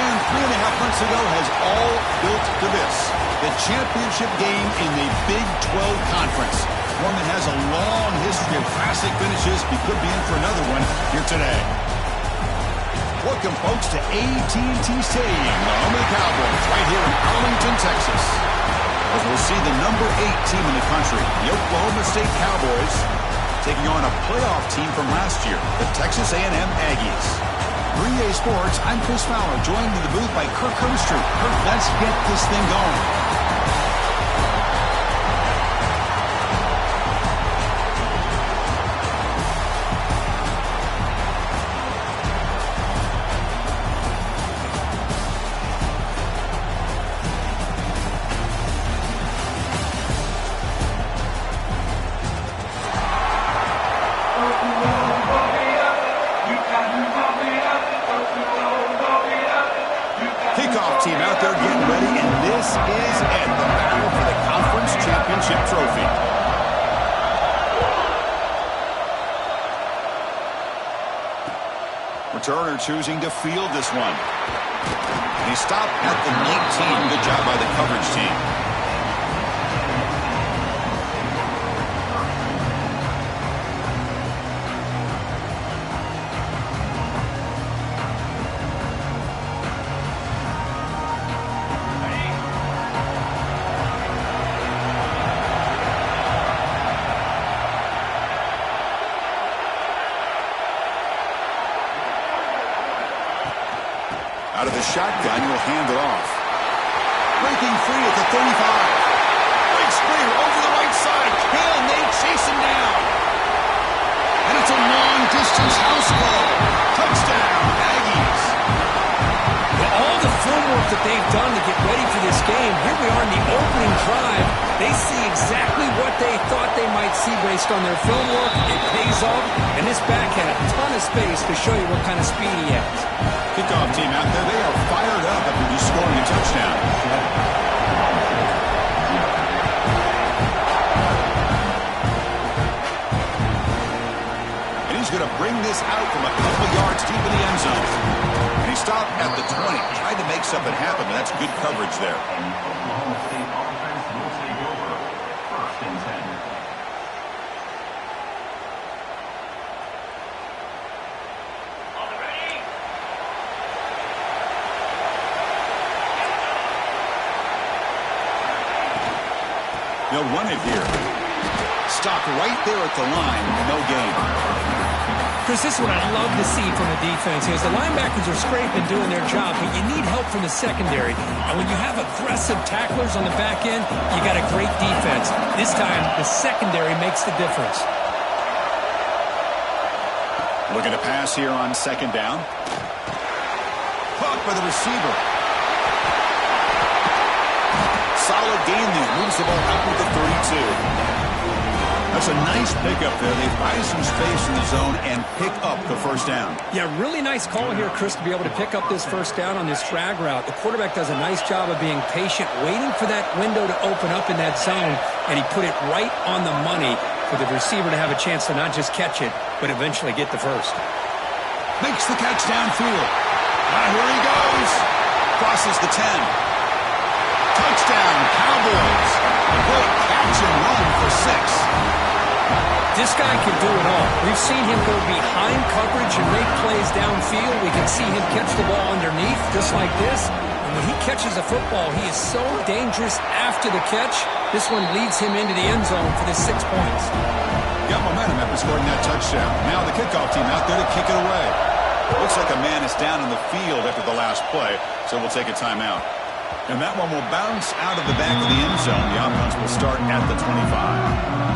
plan 3.5 months ago has all built to this. The championship game in the Big 12 Conference. One that has a long history of classic finishes. We could be in for another one here today. Welcome, folks, to AT&T Stadium, the home of the Cowboys, right here in Arlington, Texas. As we'll see the number 8 team in the country, the Oklahoma State Cowboys, taking on a playoff team from last year, the Texas A&M Aggies. 3A Sports, I'm Chris Fowler, joined in the booth by Kirk Herbstreit. Kirk, let's get this thing going. Kickoff team out there getting ready, and this is it, the battle for the conference championship trophy. Returner choosing to field this one. And he stopped at the 19. Good job by the coverage team. Out of the shotgun, he'll hand it off. Breaking free at the 35. Big sprayer over the right side. Can they chase him down? And it's a long-distance house ball. Touchdown, Aggies. Well, all the footwork that they've done to get ready for this game, here we are in the opening drive. They see exactly what they thought they might see based on their film work. It pays off, and this back had a ton of space to show you what kind of speed he has. Kickoff team out there, they are fired up after just scoring a touchdown. And he's going to bring this out from a couple yards deep in the end zone. And he stopped at the 20, tried to make something happen, but that's good coverage there. Oklahoma State offense will take over 1st and 10. They'll run it here. Stopped right there at the line. No gain. Chris, this is what I'd love to see from the defense is the linebackers are scraping, doing their job, but you need help from the secondary. And when you have aggressive tacklers on the back end, you got a great defense. This time, the secondary makes the difference. Looking to pass here on 2nd down. Caught by the receiver. Solid gain there. Moves the ball out with the 32. That's a nice pickup there. They find some space in the zone and pick up the 1st down. Yeah, really nice call here, Chris, to be able to pick up this 1st down on this drag route. The quarterback does a nice job of being patient, waiting for that window to open up in that zone, and he put it right on the money for the receiver to have a chance to not just catch it, but eventually get the 1st. Makes the catch downfield. Here he goes. Crosses the 10. Touchdown, Cowboys. A great catch and run for 6. This guy can do it all. We've seen him go behind coverage and make plays downfield. We can see him catch the ball underneath just like this. And when he catches a football, he is so dangerous after the catch. This one leads him into the end zone for the 6 points. Got momentum after scoring that touchdown. Now the kickoff team out there to kick it away. Looks like a man is down in the field after the last play, so we'll take a timeout. And that one will bounce out of the back of the end zone. The offense will start at the 25.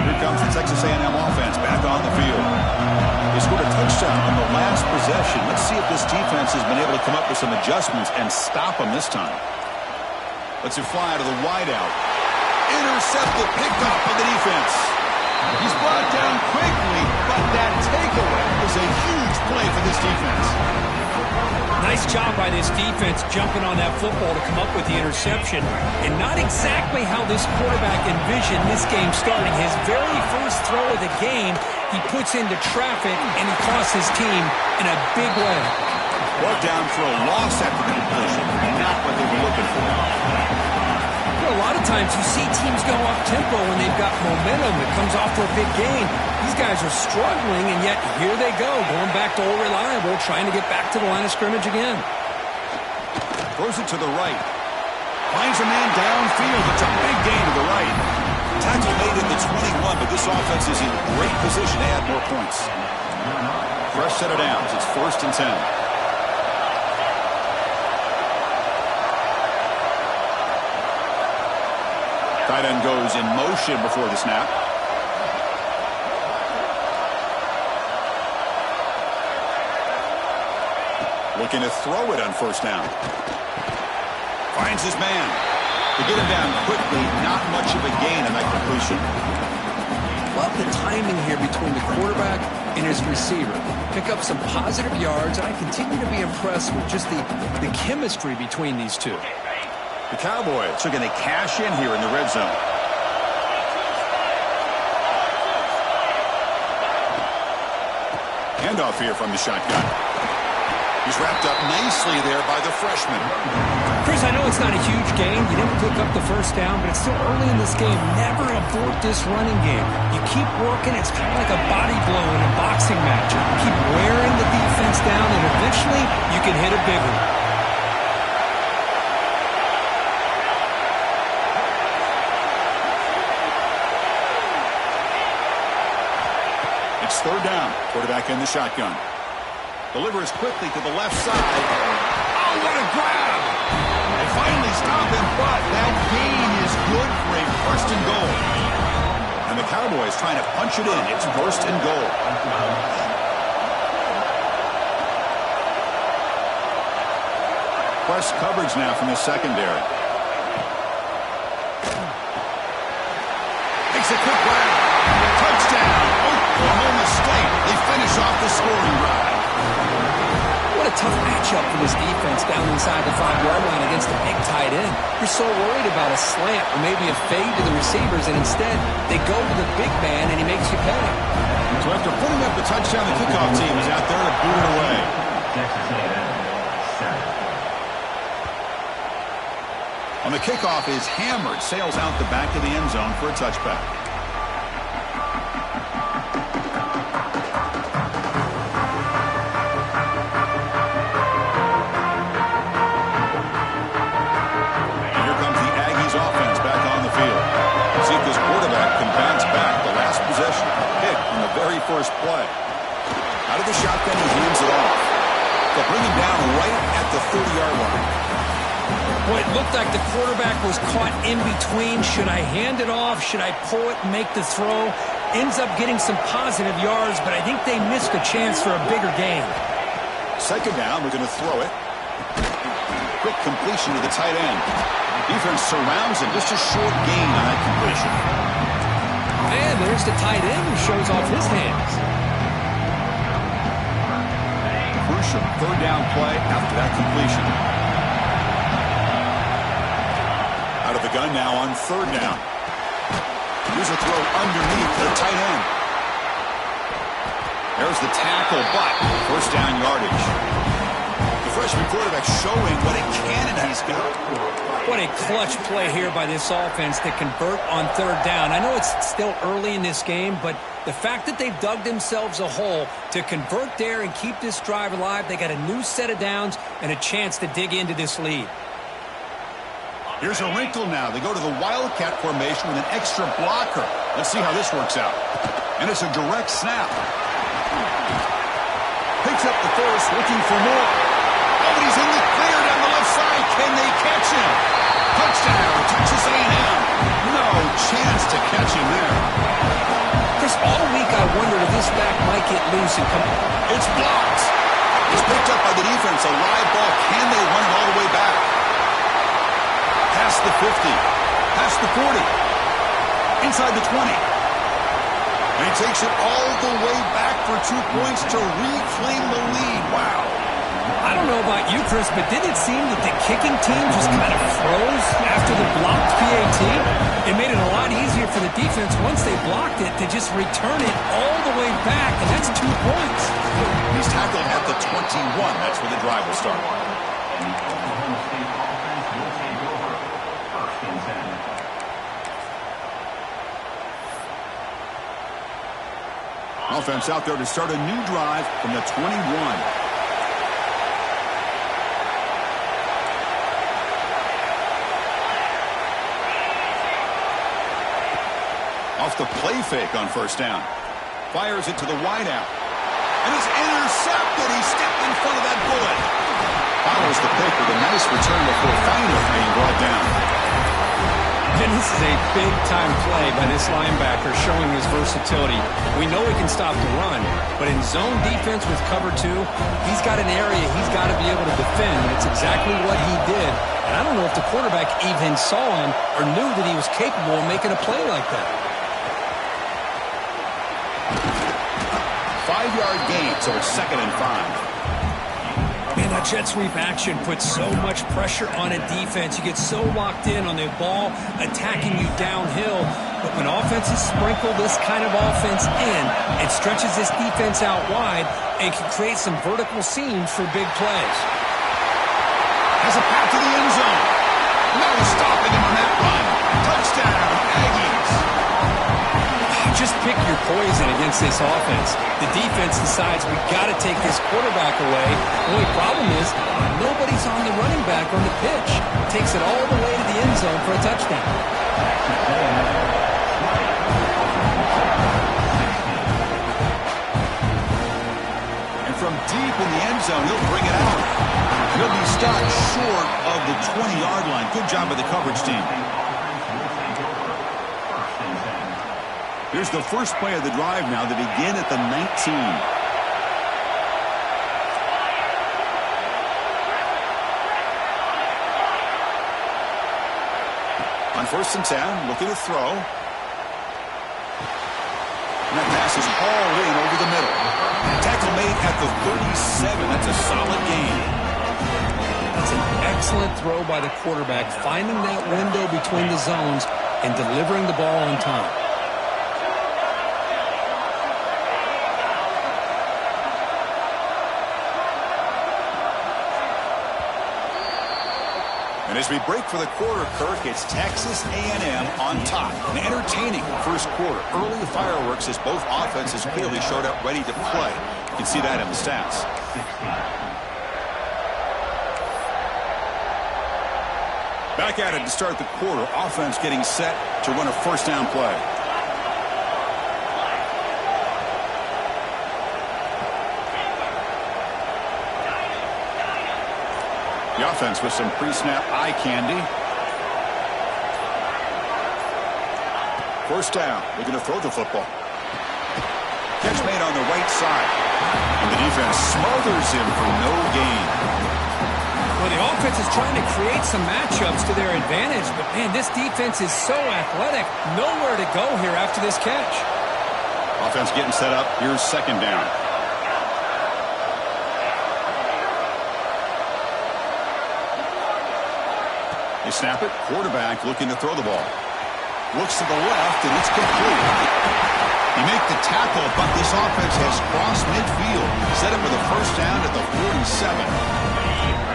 Here comes the Texas A&M offense back on the field. They scored a touchdown on the last possession. Let's see if this defense has been able to come up with some adjustments and stop them this time. Let's it fly to the wideout. Intercepted, picked off by the defense. He's brought down quickly, but that takeaway is a huge play for this defense. Nice Nice job by this defense jumping on that football to come up with the interception. And not exactly how this quarterback envisioned this game starting. His very first throw of the game, he puts into traffic, and he costs his team in a big way. Brought down for a loss after the completion. Not what they were looking for. A lot of times you see teams go up-tempo when they've got momentum that comes off for a big gain. These guys are struggling, and yet here they go, going back to old reliable, trying to get back to the line of scrimmage again. Throws it to the right. Finds a man downfield. It's a big gain to the right. Tackle made at the 21, but this offense is in great position to add more points. Fresh set of downs. It's 1st and 10. Tight end goes in motion before the snap. Looking to throw it on 1st down. Finds his man. To get him down quickly, not much of a gain on that completion. Love the timing here between the quarterback and his receiver. Pick up some positive yards, and I continue to be impressed with just the chemistry between these two. The Cowboys are going to cash in here in the red zone. Handoff here from the shotgun. He's wrapped up nicely there by the freshman. Chris, I know it's not a huge gain. You didn't pick up the 1st down, but it's still early in this game. Never abort this running game. You keep working. It's kind of like a body blow in a boxing match. You keep wearing the defense down, and eventually you can hit a big one. It's 3rd down. Quarterback in the shotgun. Delivers quickly to the left side. Oh, what a grab! They finally stop him, but that gain is good for a 1st and goal. And the Cowboys trying to punch it in. It's 1st and goal. Press coverage now from the secondary. Makes a quick grab. Touchdown. Oklahoma State. They finish off the scoring drive. What a tough matchup for this defense down inside the 5-yard line against a big tight end. You're so worried about a slant or maybe a fade to the receivers, and instead they go to the big man, and he makes you pay. So after putting up the touchdown, the kickoff team is out there to boot it away. On the kickoff is hammered, sails out the back of the end zone for a touchback. First play. Out of the shotgun, he hands it off. They'll bring him down right at the 30-yard line. Well, it looked like the quarterback was caught in between. Should I hand it off? Should I pull it and make the throw? Ends up getting some positive yards, but I think they missed a chance for a bigger gain. 2nd down, we're going to throw it. Quick completion to the tight end. Defense surrounds him. Just a short gain on that completion. And there's the tight end who shows off his hands. Crucial 3rd down play after that completion. Out of the gun now on 3rd down. Here's a throw underneath to the tight end. There's the tackle, but 1st down yardage. The freshman quarterback showing what a cannon he's got. What a clutch play here by this offense to convert on 3rd down. I know it's still early in this game, but the fact that they've dug themselves a hole to convert there and keep this drive alive, they got a new set of downs and a chance to dig into this lead. Here's a wrinkle now. They go to the Wildcat formation with an extra blocker. Let's see how this works out. And it's a direct snap. Picks up the first, looking for more. Oh, he's in the clear down the left side. Can they catch him? Touchdown, Texas A&M. No chance to catch him there. Chris, all week I wondered if this back might get loose and come. It's blocked. It's picked up by the defense. A live ball. Can they run it all the way back? Past the 50. Past the 40. Inside the 20. And he takes it all the way back for 2 points to reclaim the lead. Wow. I don't know about you, Chris, but didn't it seem that the kicking team just kind of froze after the blocked PAT? It made it a lot easier for the defense once they blocked it to just return it all the way back, and that's 2 points. He's tackled at the 21. That's where the drive will start. And the Oklahoma State offense will take over. First and 10. Offense out there to start a new drive from the 21. Off the play fake on first down. Fires it to the wideout. And it's intercepted. He stepped in front of that bullet. Follows the pick with a nice return before finally being brought down. And this is a big-time play by this linebacker showing his versatility. We know he can stop the run, but in zone defense with cover 2, he's got an area he's got to be able to defend, and it's exactly what he did. And I don't know if the quarterback even saw him or knew that he was capable of making a play like that. 5-yard gain, so it's 2nd and 5. Man, that jet sweep action puts so much pressure on a defense. You get so locked in on the ball attacking you downhill. But when offenses sprinkle this kind of offense in, it stretches this defense out wide and can create some vertical seams for big plays. Has a path to the end zone. No stopping him on that run. Touchdown, Aggies. Just pick your poison against this offense. The defense decides we got to take this quarterback away. The only problem is nobody's on the running back on the pitch. Takes it all the way to the end zone for a touchdown. And from deep in the end zone, he'll bring it out. He'll be stopped short of the 20-yard line. Good job by the coverage team. Here's the first play of the drive now. They begin at the 19. On first and 10, looking to throw. And that pass is hauled in over the middle. Tackle made at the 37. That's a solid gain. That's an excellent throw by the quarterback, finding that window between the zones and delivering the ball on time. And as we break for the quarter, Kirk, it's Texas A&M on top. An entertaining first quarter. Early fireworks as both offenses clearly showed up ready to play. You can see that in the stats. Back at it to start the quarter. Offense getting set to run a first down play. The offense with some pre-snap eye candy. First down, looking to throw the football. Catch made on the right side. And the defense smothers him for no gain. Well, the offense is trying to create some matchups to their advantage, but man, this defense is so athletic. Nowhere to go here after this catch. Offense getting set up. Here's second down. They snap it. Quarterback looking to throw the ball. Looks to the left, and it's complete. You make the tackle, but this offense has crossed midfield. Set up with a first down at the 47.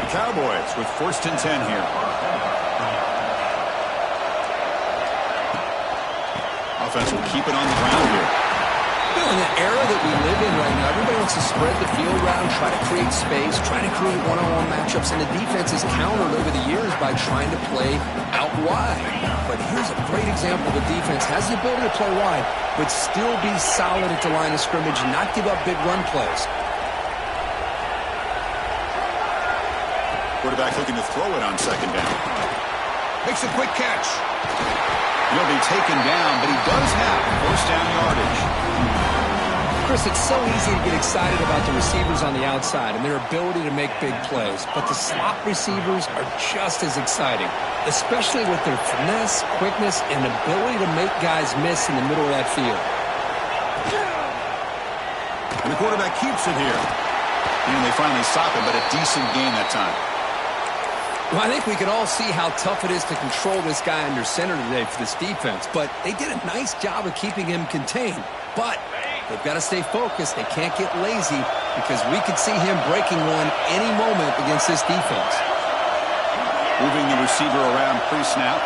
The Cowboys with first and 10 here. Offense will keep it on the ground here. In the era that we live in right now, everybody wants to spread the field around, try to create space, try to create one-on-one matchups, and the defense is countered over the years by trying to play out wide. But here's a great example. The defense has the ability to play wide, but still be solid at the line of scrimmage and not give up big run plays. Quarterback looking to throw it on second down. Makes a quick catch. He'll be taken down, but he does have first down yardage. Chris, it's so easy to get excited about the receivers on the outside and their ability to make big plays, but the slot receivers are just as exciting, especially with their finesse, quickness, and ability to make guys miss in the middle of that field. And the quarterback keeps it here. And they finally stop him, but a decent gain that time. Well, I think we can all see how tough it is to control this guy under center today for this defense, but they did a nice job of keeping him contained. But they've got to stay focused. They can't get lazy because we could see him breaking one any moment against this defense. Moving the receiver around pre-snap.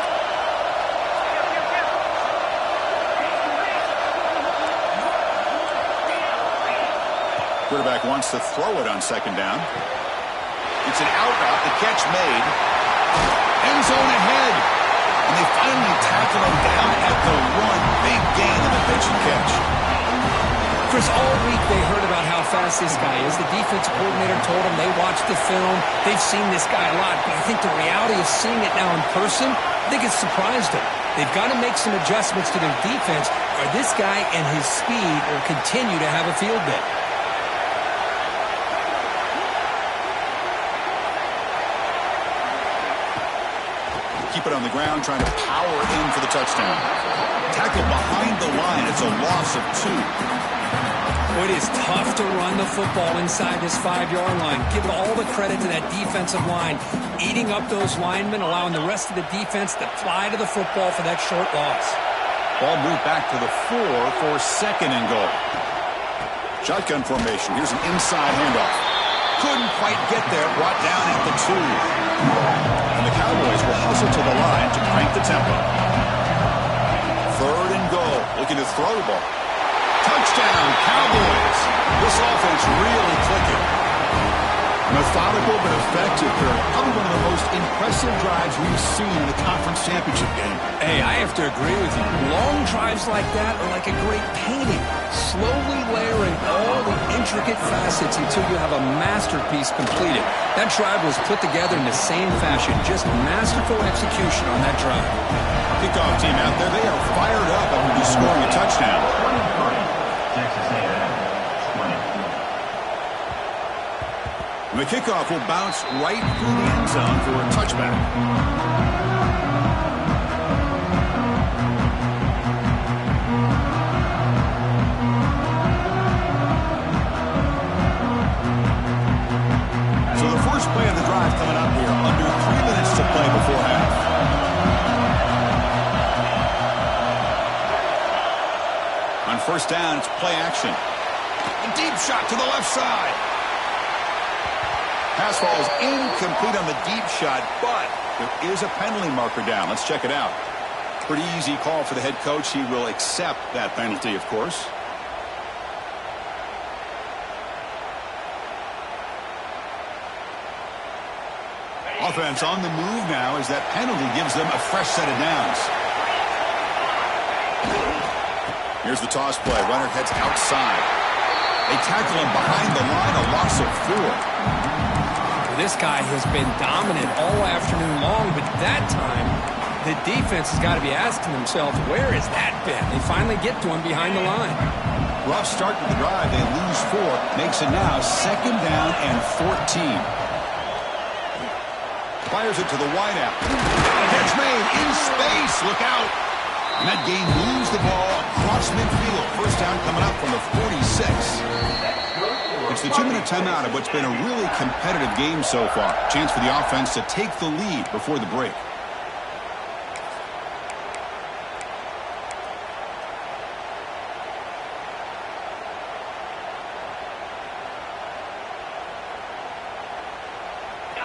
Quarterback wants to throw it on second down. It's an out route. The catch made. End zone ahead. And they finally tackle him down at the one. Big gain on the pitch and catch. Chris, all week they heard about how fast this guy is. The defensive coordinator told them they watched the film. They've seen this guy a lot. But I think the reality of seeing it now in person, I think it's surprised them. They've got to make some adjustments to their defense, or this guy and his speed will continue to have a field day. Keep it on the ground, trying to power in for the touchdown. Tackle behind the line. It's a loss of 2. Well, it is tough to run the football inside this 5-yard line. Give all the credit to that defensive line, eating up those linemen, allowing the rest of the defense to fly to the football for that short loss. Ball moved back to the 4 for second and goal. Shotgun formation. Here's an inside handoff. Couldn't quite get there. Brought down at the 2. And the Cowboys will hustle to the line to crank the tempo. Third and goal. Looking to throw the ball. Touchdown, Cowboys. This offense really clicking. Methodical but effective. Probably one of the most impressive drives we've seen in the conference championship game. Hey, I have to agree with you. Long drives like that are like a great painting. Slowly layering all the intricate facets until you have a masterpiece completed. That drive was put together in the same fashion. Just masterful execution on that drive. Kickoff team out there. They are fired up after just scoring a touchdown. Texas A&M, 20. The kickoff will bounce right through the end zone for a touchback. So the first play of the drive coming up here. Under 3 minutes to play before half. On first down, it's play action. A deep shot to the left side. Pass falls incomplete on the deep shot, but there is a penalty marker down. Let's check it out. Pretty easy call for the head coach. He will accept that penalty, of course. Offense on the move now as that penalty gives them a fresh set of downs. Here's the toss play. Runner heads outside. They tackle him behind the line, a loss of 4. This guy has been dominant all afternoon long, but that time, the defense has got to be asking themselves, where has that been? They finally get to him behind the line. Rough start to the drive. They lose 4. Makes it now second down and 14. Fires it to the wideout. Catch made in space. Look out. And that game moves the ball across midfield. First down coming up from the 46. It's the 2-minute timeout of what's been a really competitive game so far. Chance for the offense to take the lead before the break.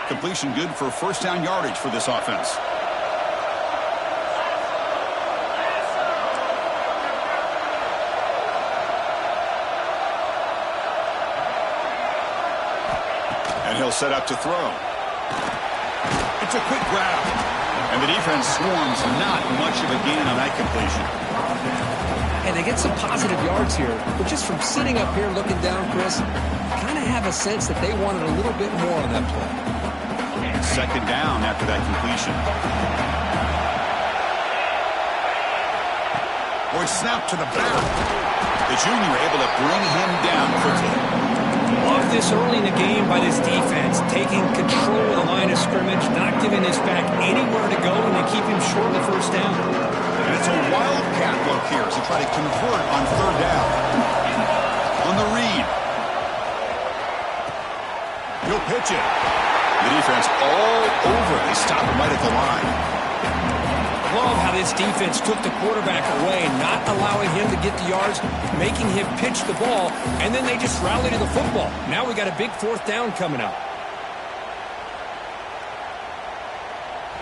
Completion good for first down yardage for this offense. And he'll set up to throw. It's a quick grab. And the defense swarms. Not much of a gain on that completion. And they get some positive yards here. But just from sitting up here looking down, Chris, kind of have a sense that they wanted a little bit more on that play. Second down after that completion. Or it's snapped to the back. The junior able to bring him down quickly. Love this early in the game by this defense, taking control of the line of scrimmage, not giving this back anywhere to go, and they keep him short of the first down. And it's a wildcat look here as they try to convert on third down. On the read. He'll pitch it. The defense all over. They stop him right at the line. Love how this defense took the quarterback away, not allowing him to get the yards, making him pitch the ball, and then they just rally to the football. Now we got a big fourth down coming up.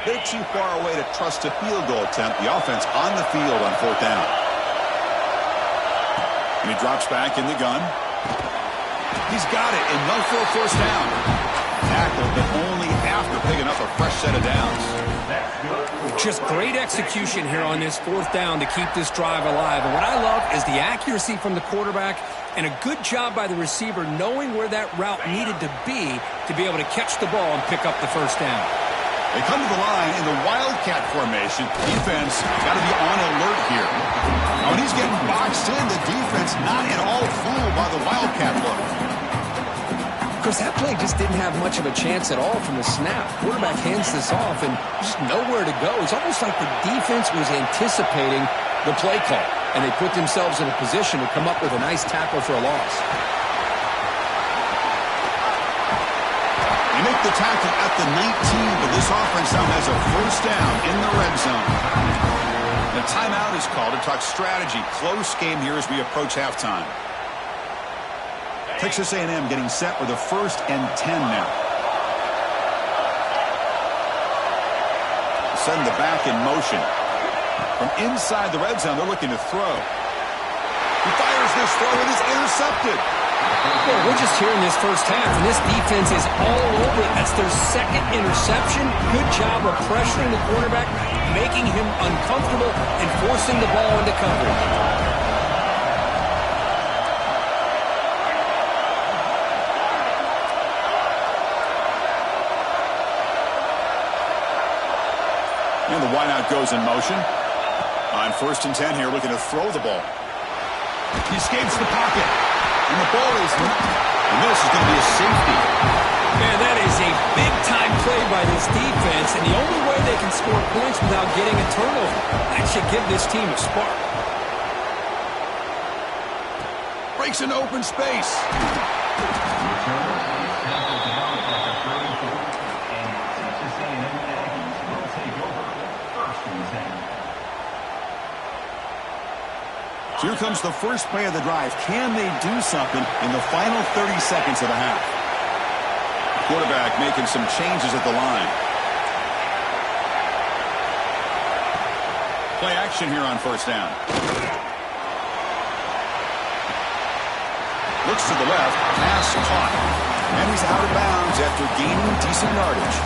They're too far away to trust a field goal attempt. The offense on the field on fourth down. And he drops back in the gun. He's got it, and no for a first down. Tackled, but only after picking up a fresh set of downs. Just great execution here on this fourth down to keep this drive alive. And what I love is the accuracy from the quarterback and a good job by the receiver knowing where that route needed to be able to catch the ball and pick up the first down. They come to the line in the Wildcat formation. Defense got to be on alert here. When he's getting boxed in, the defense not at all fooled by the Wildcat look. Because that play just didn't have much of a chance at all from the snap. Quarterback hands this off and just nowhere to go. It's almost like the defense was anticipating the play call, and they put themselves in a position to come up with a nice tackle for a loss. They make the tackle at the 19, but this offense now has a first down in the red zone. The timeout is called to talk strategy. Close game here as we approach halftime. Texas A&M getting set with a 1st and 10 now. Send the back in motion. From inside the red zone, they're looking to throw. He fires this throw and is intercepted. Well, we're just here in this first half, and this defense is all over it. That's their second interception. Good job of pressuring the quarterback, making him uncomfortable, and forcing the ball into coverage. And the wideout goes in motion. On 1st and 10 here, looking to throw the ball. He escapes the pocket. And the ball is... And this is going to be a safety. Man, that is a big-time play by this defense, and the only way they can score points without getting a turnover. That should give this team a spark. Breaks into open space. Here comes the first play of the drive. Can they do something in the final 30 seconds of the half? Quarterback making some changes at the line. Play action here on 1st down. Looks to the left. Pass caught. And he's out of bounds after gaining decent yardage.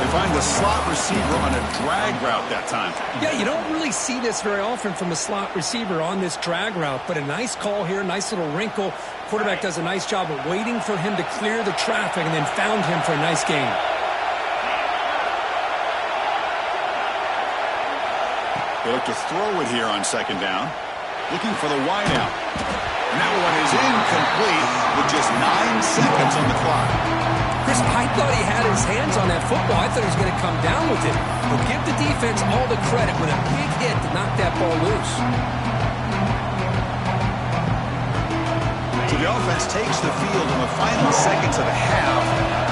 They find the slot receiver on a drag route that time. Yeah, you don't really see this very often from a slot receiver on this drag route, but a nice call here, nice little wrinkle. Quarterback does a nice job of waiting for him to clear the traffic and then found him for a nice gain. They look to throw it here on 2nd down. Looking for the wideout. And that one is incomplete with just 9 seconds on the clock. Chris, I thought he had his hands on that football. I thought he was going to come down with it. But give the defense all the credit with a big hit to knock that ball loose. So the offense takes the field in the final seconds of the half.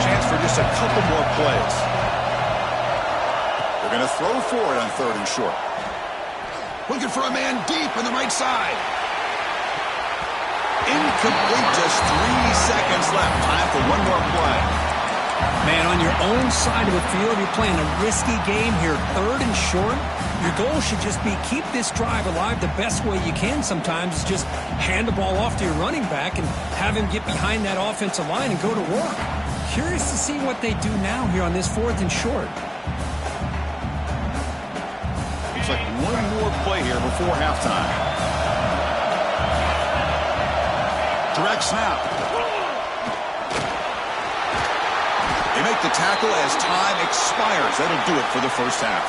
Chance for just a couple more plays. They're going to throw for it on 3rd and short. Looking for a man deep on the right side. Incomplete, just 3 seconds left. Time for one more play. Man, on your own side of the field, you're playing a risky game here. 3rd and short. Your goal should just be keep this drive alive the best way you can sometimes is just hand the ball off to your running back and have him get behind that offensive line and go to work. Curious to see what they do now here on this 4th and short. Looks like one more play here before halftime. Direct snap. They make the tackle as time expires. That'll do it for the first half.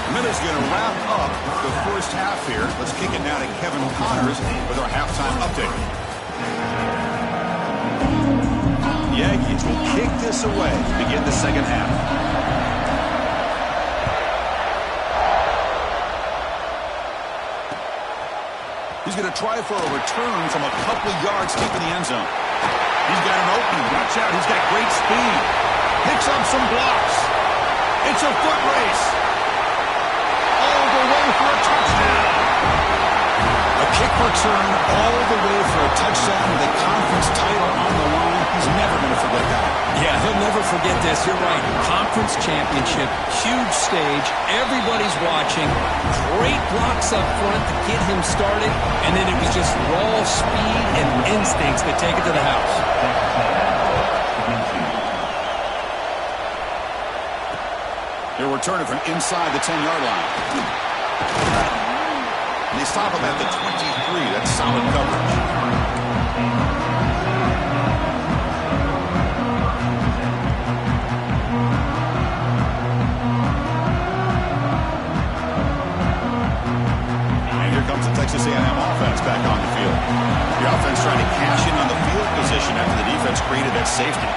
And that is going to wrap up the first half here. Let's kick it now to Kevin Connors with our halftime update. The Aggies will kick this away to begin the second half. He's going to try for a return from a couple yards deep in the end zone. He He's got an opening. Watch out. He's got great speed. Picks up some blocks. It's a foot race. All the way for a touchdown. A kick return all the way for a touchdown with a conference title on the line. He's never going to forget that. Yeah, he'll never forget this. You're right. Conference championship, huge stage. Everybody's watching. Great blocks up front to get him started. And then it was just raw speed and instincts that take it to the house. They're returning from inside the 10-yard line. They stop him at the 23. That's solid coverage. And here comes the Texas A&M offense back on the field. The offense trying to cash in on the field position after the defense created that safety.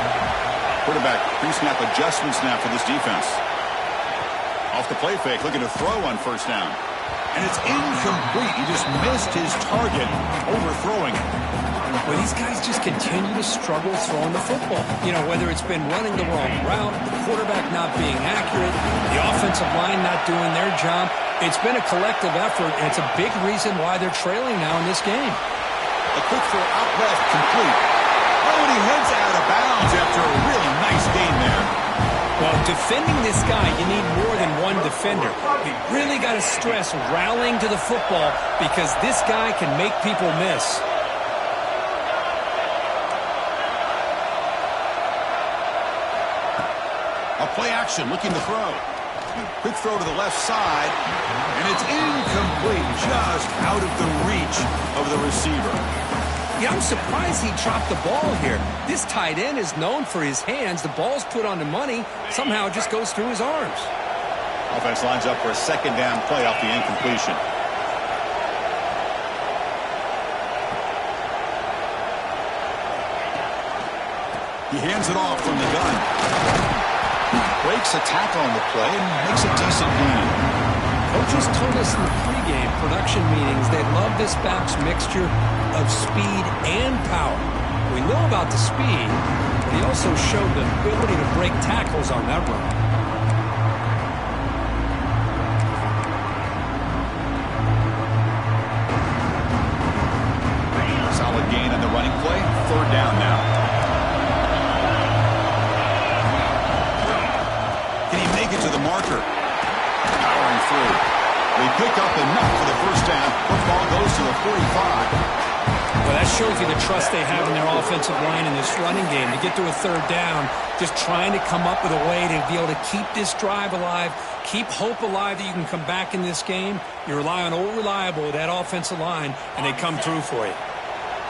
Quarterback pre-snap adjustment snap for this defense. Off the play fake, looking to throw on first down. And it's incomplete. He just missed his target, overthrowing it. Well, these guys just continue to struggle throwing the football. You know, whether it's been running the wrong route, the quarterback not being accurate, the offensive line not doing their job. It's been a collective effort, and it's a big reason why they're trailing now in this game. A quick throw out left, complete. Oh, and he heads out of bounds after a really nice gain there. Well, defending this guy, you need more than one defender. You really got to stress rallying to the football because this guy can make people miss. A play action, looking to throw. Quick throw to the left side, and it's incomplete, just out of the reach of the receiver. Yeah, I'm surprised he dropped the ball here. This tight end is known for his hands. The ball's put on the money. Somehow it just goes through his arms. Offense lines up for a second down play off the incompletion. He hands it off from the gun. Breaks a tackle on the play and makes a decent gain. Coaches told us in the pregame production meetings they love this back's mixture of speed and power. We know about the speed, but he also showed the ability to break tackles on that run. Solid gain on the running play. Third down now. Can he make it to the marker? Powering through. They pick up enough for the first down. Football goes to the 45. Well, that shows you the trust they have in their offensive line in this running game. To get to a third down, just trying to come up with a way to be able to keep this drive alive, keep hope alive that you can come back in this game. You rely on old reliable, that offensive line, and they come through for you.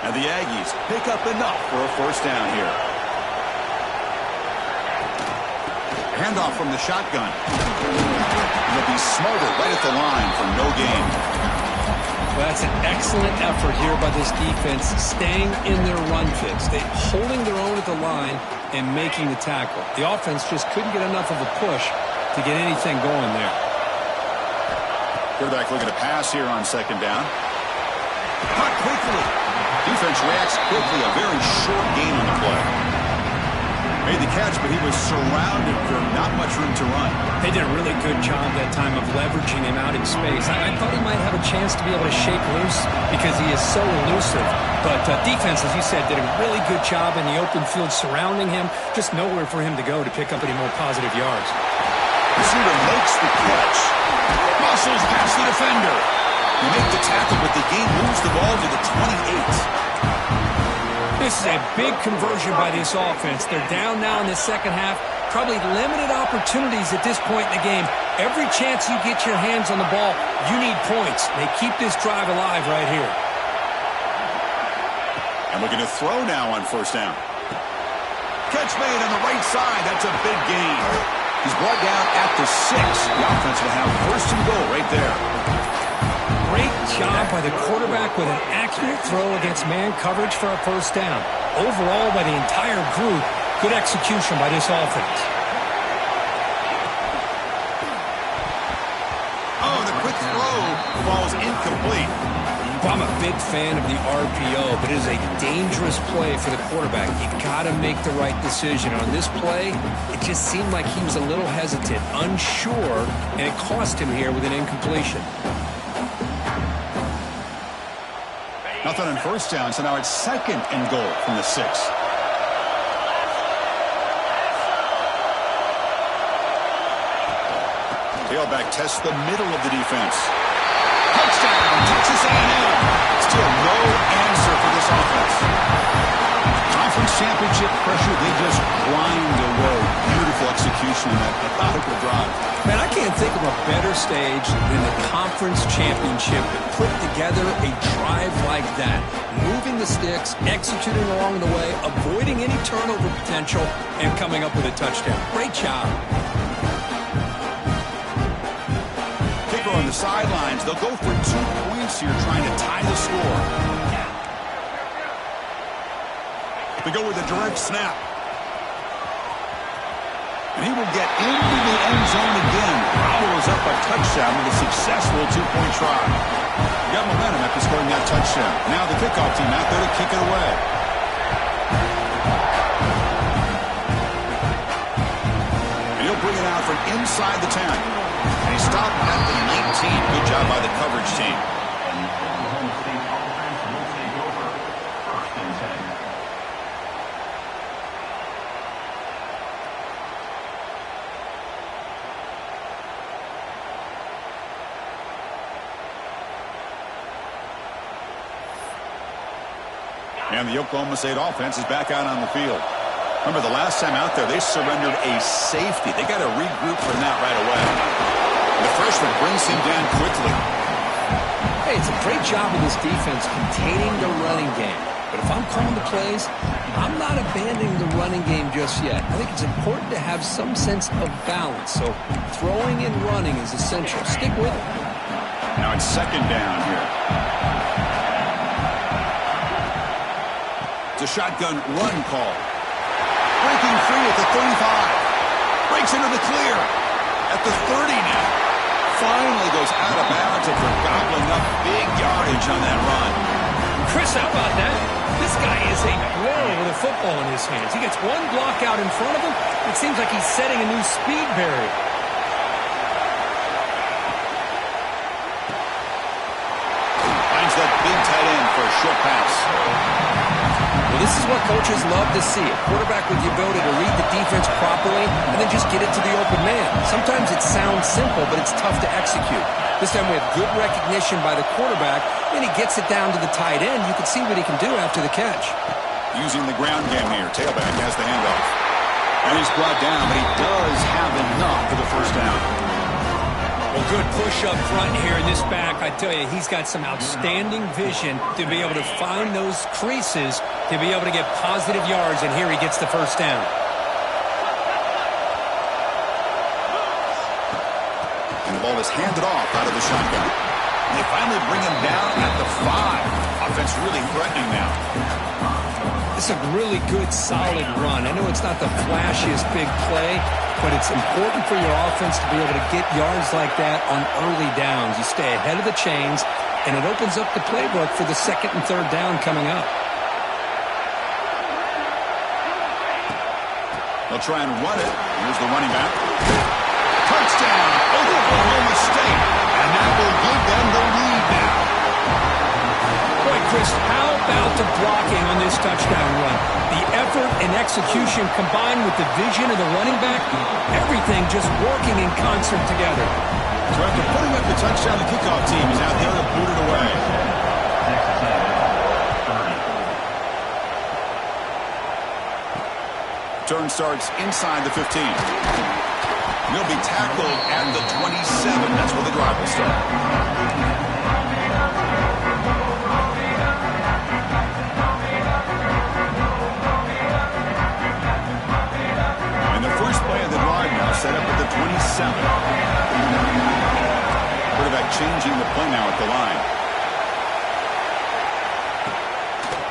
And the Aggies pick up enough for a first down here. Handoff from the shotgun. They'll be smothered right at the line for no gain. Well, that's an excellent effort here by this defense, staying in their run fits. They're holding their own at the line and making the tackle. The offense just couldn't get enough of a push to get anything going there. Quarterback looking to pass here on second down. Caught quickly. Defense reacts quickly. A very short gain on the play. Made the catch, but he was surrounded for not much room to run. They did a really good job that time of leveraging him out in space. I thought he might have a chance to be able to shake loose because he is so elusive. But defense, as you said, did a really good job in the open field surrounding him. Just nowhere for him to go to pick up any more positive yards. Receiver makes the catch. Muscles past the defender. They make the tackle, but the game moves the ball to the 28. This is a big conversion by this offense. They're down now in the second half. Probably limited opportunities at this point in the game. Every chance you get your hands on the ball, you need points. They keep this drive alive right here. And we're going to throw now on first down. Catch made on the right side. That's a big gain. He's brought down at the 6. The offense will have first and goal right there. Great job by the quarterback with an accurate throw against man coverage for a first down. Overall, by the entire group, good execution by this offense. Oh, the quick throw falls incomplete. Well, I'm a big fan of the RPO, but it is a dangerous play for the quarterback. You got to make the right decision. On this play, it just seemed like he was a little hesitant, unsure, and it cost him here with an incompletion. Nothing on first down, so now it's 2nd and goal from the 6. Tailback tests the middle of the defense. Touchdown, Texas A&M. Still no answer for this offense. Conference championship pressure, they just grind away. Beautiful execution in that methodical drive. Man, I can't think of a better stage than the conference championship to put together a drive like that. Moving the sticks, executing along the way, avoiding any turnover potential, and coming up with a touchdown. Great job. On the sidelines, they'll go for 2 points here, trying to tie the score. They go with a direct snap. And he will get into the end zone again. Follows up a touchdown with a successful 2-point try. Got momentum after scoring that touchdown. Now the kickoff team out there to kick it away. And he'll bring it out from inside the 10. And he stopped at the 19. Good job by the coverage team. And the Oklahoma State offense will take over. 1st and 10. And the Oklahoma State offense is back out on the field. Remember, the last time out there, they surrendered a safety. They got to regroup from that right away. The freshman brings him down quickly. Hey, it's a great job of this defense containing the running game. But if I'm calling the plays, I'm not abandoning the running game just yet. I think it's important to have some sense of balance. So throwing and running is essential. Stick with it. Now it's 2nd down here. It's a shotgun run call. Breaking free at the 35. Breaks into the clear at the 30 now. Finally goes out of bounds after gobbling up big yardage on that run. Chris, how about that? This guy is a pro with a football in his hands. He gets one block out in front of him. It seems like he's setting a new speed barrier. Finds that big tight end for a short pass. Well, this is what coaches love to see. A quarterback with the ability to read the defense properly and then just get it to the open man. Sometimes it sounds simple, but it's tough to execute. This time we have good recognition by the quarterback, and he gets it down to the tight end. You can see what he can do after the catch. Using the ground game here. Tailback has the handoff. And he's brought down, but he does have enough for the 1st down. Well, good push up front here in this back. I tell you, he's got some outstanding vision to be able to find those creases, to be able to get positive yards, and here he gets the 1st down. And the ball is handed off out of the shotgun. And they finally bring him down at the 5. Offense really threatening now. This is a really good, solid run. I know it's not the flashiest big play, but it's important for your offense to be able to get yards like that on early downs. You stay ahead of the chains, and it opens up the playbook for the 2nd and 3rd down coming up. They'll try and run it. Here's the running back. Touchdown, Oklahoma State. And that will give them the lead now. Boy, Chris, how about the blocking on this touchdown run? The effort and execution combined with the vision of the running back, everything just working in concert together. So after putting up the touchdown, the kickoff team is out there to boot it away. Turn starts inside the 15. He'll be tackled at the 27. That's where the drive will start. Set up at the 27. Quarterback changing the play now at the line.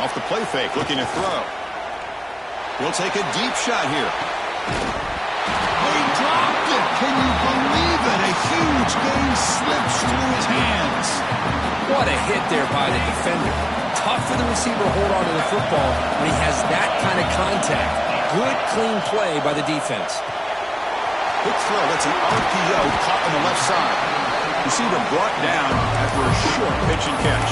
Off the play fake, looking to throw. He'll take a deep shot here. He dropped it. Can you believe it? A huge game slips through his hands. What a hit there by the defender. Tough for the receiver to hold on to the football when he has that kind of contact. Good, clean play by the defense. Quick throw. That's an RPO caught on the left side. Receiver brought down after a short pitch and catch.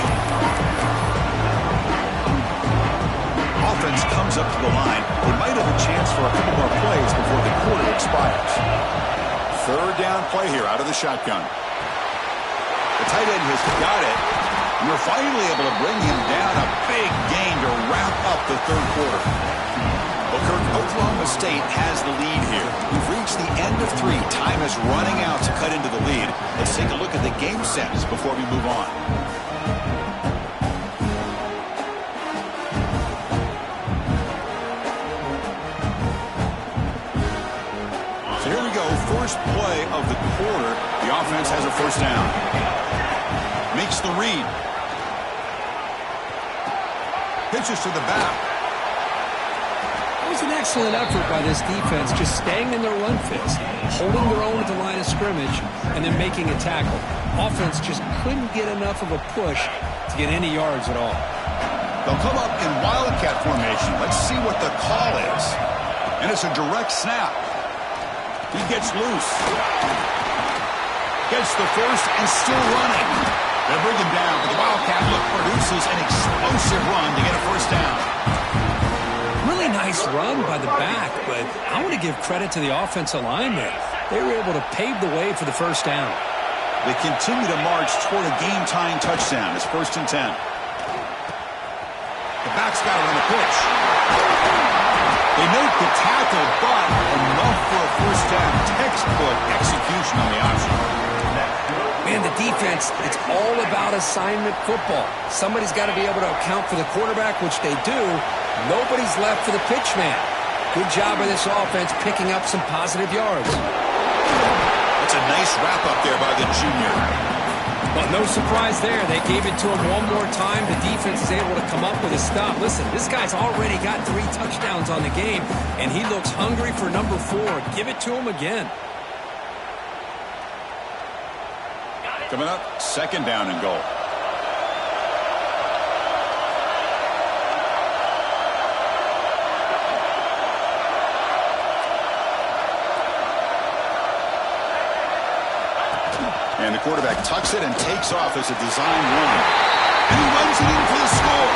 Offense comes up to the line. They might have a chance for a couple more plays before the quarter expires. Third down play here out of the shotgun. The tight end has got it. And they're finally able to bring him down. A big gain to wrap up the third quarter. Well, Kirk, Oklahoma State has the lead here. We've reached the end of 3. Time is running out to cut into the lead. Let's take a look at the game sets before we move on. So here we go. First play of the quarter. The offense has a first down. Makes the read. Pitches to the back. It was an excellent effort by this defense, just staying in their run fist, holding their own at the line of scrimmage, and then making a tackle. Offense just couldn't get enough of a push to get any yards at all. They'll come up in wildcat formation. Let's see what the call is. And it's a direct snap. He gets loose. Gets the first and still running. They bring him down, but the wildcat look produces an explosive run to get a first down. Really nice run by the back, but I want to give credit to the offensive line there. They were able to pave the way for the first down. They continue to march toward a game-tying touchdown. It's 1st and 10. The back's got it on the pitch. They make the tackle, but enough for a first down. Textbook execution on the option. Man, the defense, it's all about assignment football. Somebody's got to be able to account for the quarterback, which they do. Nobody's left for the pitch man. Good job by this offense picking up some positive yards. That's a nice wrap-up there by the junior. Well, no surprise there. They gave it to him one more time. The defense is able to come up with a stop. Listen, this guy's already got 3 touchdowns on the game, and he looks hungry for number 4. Give it to him again. Coming up, 2nd down and goal. And the quarterback tucks it and takes off as a design run. And he runs it in for the score.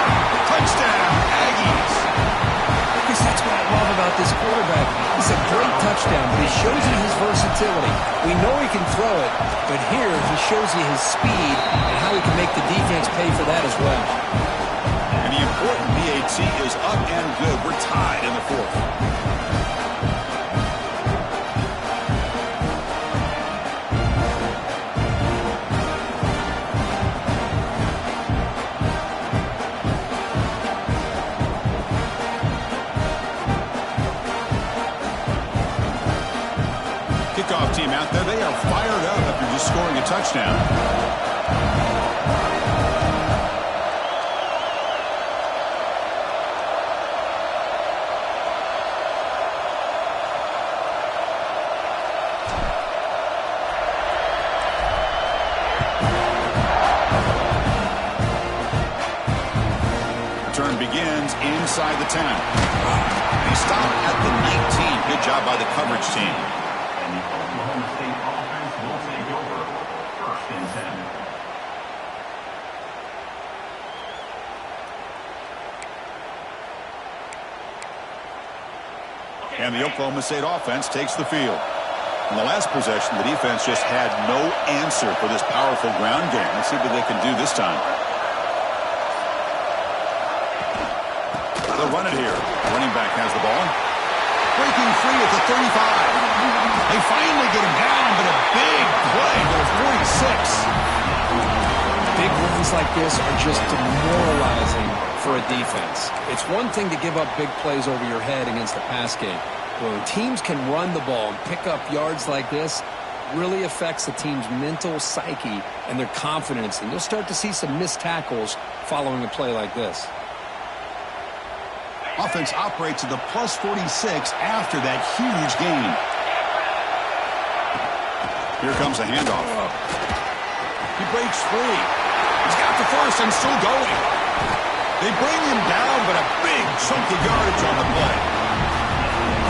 Touchdown, Aggies. I guess that's what I love about this quarterback. It's a great touchdown, but he shows you his versatility. We know he can throw it, but here he shows you his speed and how he can make the defense pay for that as well. And the important BAT is up and good. We're tied in the 4th. Kickoff team out there. They are fired up after just scoring a touchdown. Return begins inside the 10. They stop at the 19. Good job by the coverage team. And the Oklahoma State offense will take over 1st and 10. And the Oklahoma State offense takes the field. In the last possession, the defense just had no answer for this powerful ground game. Let's see what they can do this time. They'll run it here. Running back has the ball. Breaking free at the 35. They finally get him down, but a big play to the 46. Big runs like this are just demoralizing for a defense. It's one thing to give up big plays over your head against the pass game. When teams can run the ball and pick up yards like this, it really affects the team's mental psyche and their confidence. And you'll start to see some missed tackles following a play like this. Offense operates at the plus 46 after that huge gain. Here comes a handoff. He breaks free. He's got the first and still going. They bring him down, but a big chunk of yardage on the play.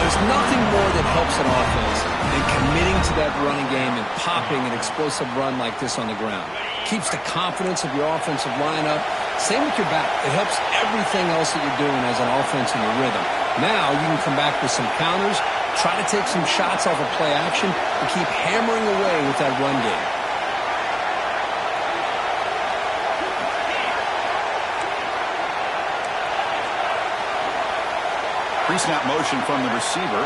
There's nothing more that helps an offense than committing to that running game and popping an explosive run like this on the ground. Keeps the confidence of your offensive lineup. Same with your back. It helps everything else that you're doing as an offense in your rhythm. Now you can come back with some counters, try to take some shots off of play action, and keep hammering away with that run game. Pre-snap motion from the receiver.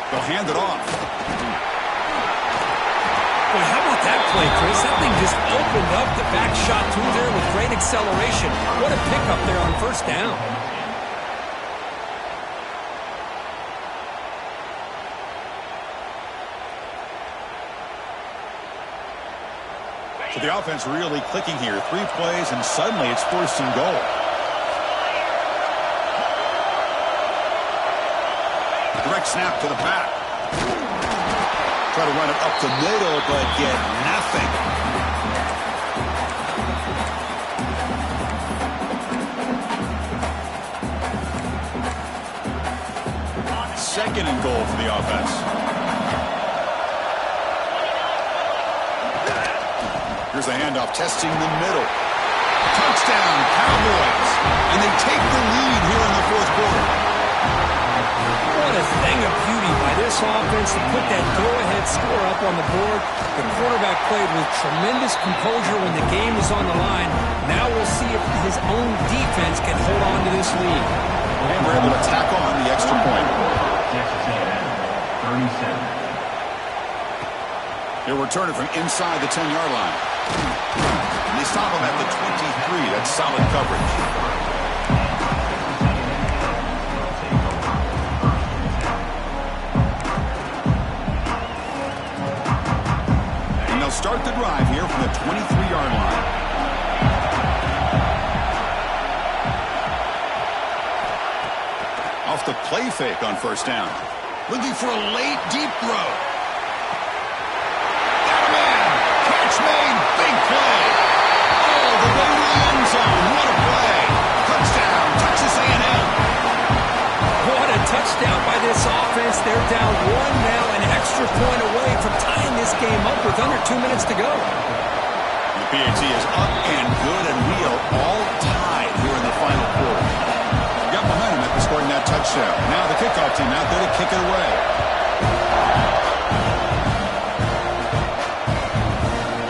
They'll hand it off. Boy, how about that play, Chris? That thing just opened up the back shot through there with great acceleration. What a pickup there on first down. So the offense really clicking here. 3 plays, and suddenly it's first and goal. Direct snap to the back. Try to run it up the middle, but get nothing. Second and goal for the offense. Here's a handoff, testing the middle. Touchdown, Cowboys. And they take the lead here in the fourth quarter. What a thing of beauty by this offense to put that go-ahead score up on the board. The quarterback played with tremendous composure when the game was on the line. Now we'll see if his own defense can hold on to this lead. And we're able to tack on the extra point. Texas A&M, 37. They'll return it from inside the 10-yard line. And they stop him at the 23. That's solid coverage. And they'll start the drive here from the 23-yard line. Off the play fake on first down. Looking for a late, deep throw. Made, big play. All the way to the end zone. What a play. Touchdown, Texas A&M. What a touchdown by this offense. They're down 1 now, an extra point away from tying this game up with under 2 minutes to go. The PAT is up and good, and we are all tied here in the final quarter. Got momentum after scoring that touchdown. Now the kickoff team out there to kick it away.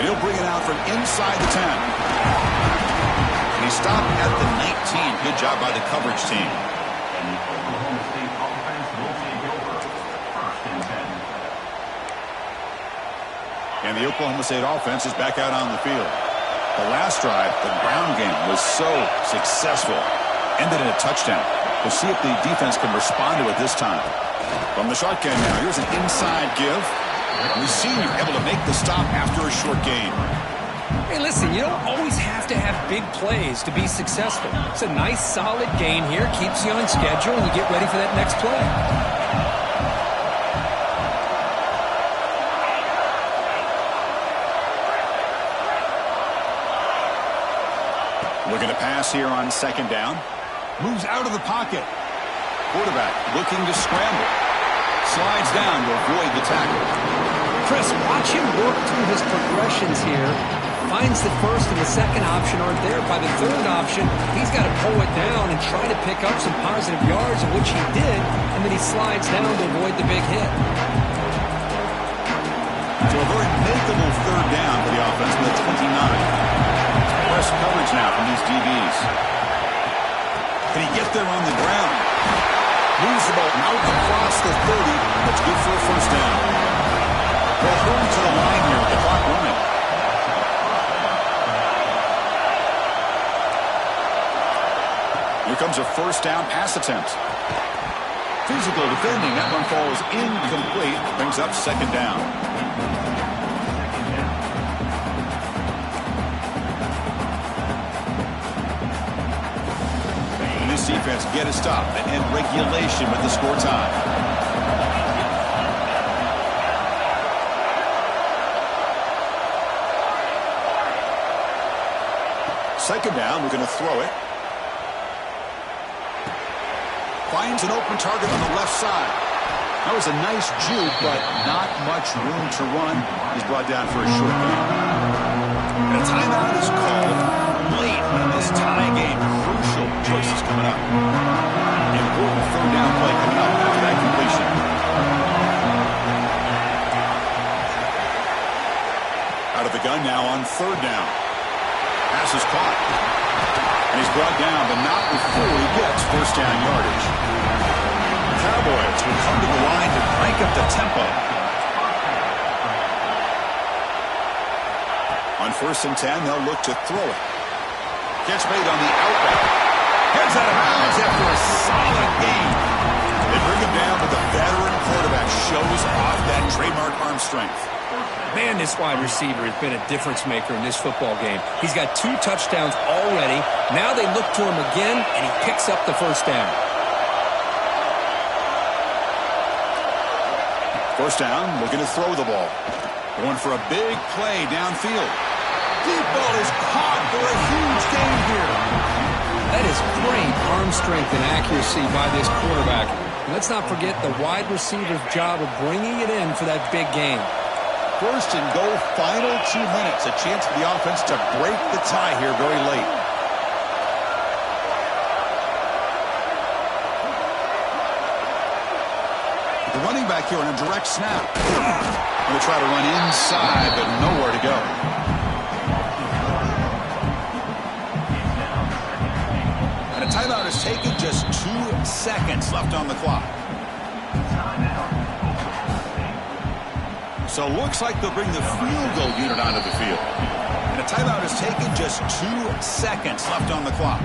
He'll bring it out from inside the 10. And he stopped at the 19. Good job by the coverage team. And the Oklahoma State offense will take over. First and 10. And the Oklahoma State offense is back out on the field. The last drive, the ground game, was so successful. Ended in a touchdown. We'll see if the defense can respond to it this time. From the shotgun now, here's an inside give. We've seen you able to make the stop after a short game. Hey, listen, you don't always have to have big plays to be successful. It's a nice, solid gain here. Keeps you on schedule, and you get ready for that next play. Looking to pass here on second down. Moves out of the pocket. Quarterback looking to scramble. Slides down to avoid the tackle. Chris, watch him work through his progressions here. Finds the first and the second option aren't there. By the third option, he's got to pull it down and try to pick up some positive yards, of which he did, and then he slides down to avoid the big hit. So a very makeable third down for the offense with a 29. Press coverage now from these DBs. Can he get there on the ground? Moves the ball out across the 30. That's good for a first down. They'll hurry to the line here with the clock running. Here comes a first down pass attempt. Physical defending. That one falls incomplete. Brings up second down. And this defense get a stop and end regulation with the score tie. Second down, we're going to throw it. Finds an open target on the left side. That was a nice juke, but not much room to run. He's brought down for a short gain. And a timeout is called late in this tie game. Crucial choices coming up. Important third down play coming up after that completion. Out of the gun now on third down. Pass is caught. And he's brought down, but not before he gets first down yardage. Cowboys will come to the line to crank up the tempo. On 1st and 10, they'll look to throw it. Catch made on the outright. Heads out of bounds after a solid gain. They bring him down, but the veteran quarterback shows off that trademark arm strength. Man, this wide receiver has been a difference maker in this football game. He's got 2 touchdowns already. Now they look to him again, and he picks up the first down. First down, looking to throw the ball. Going for a big play downfield. Deep ball is caught for a huge gain here. That is great arm strength and accuracy by this quarterback. And let's not forget the wide receiver's job of bringing it in for that big gain. First and goal, final 2 minutes. A chance for the offense to break the tie here very late. The running back here on a direct snap. Going to try to run inside, but nowhere to go. And a timeout is taken, just 2 seconds left on the clock. So looks like they'll bring the field goal unit onto the field. And a timeout is taken, just 2 seconds left on the clock.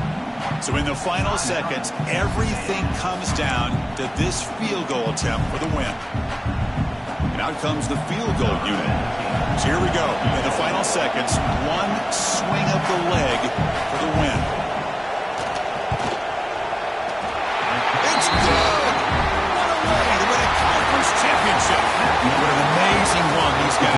So in the final seconds, everything comes down to this field goal attempt for the win. And out comes the field goal unit. So here we go. In the final seconds, one swing of the leg